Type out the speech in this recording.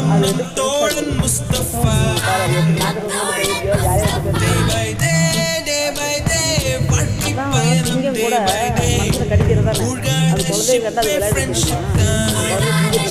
அது வந்து தோழன் முஸ்தபா சிங்கம் கூட மனசுல கடிக்கிறதா அது குழந்தைய கண்டா அது விளையாட்டு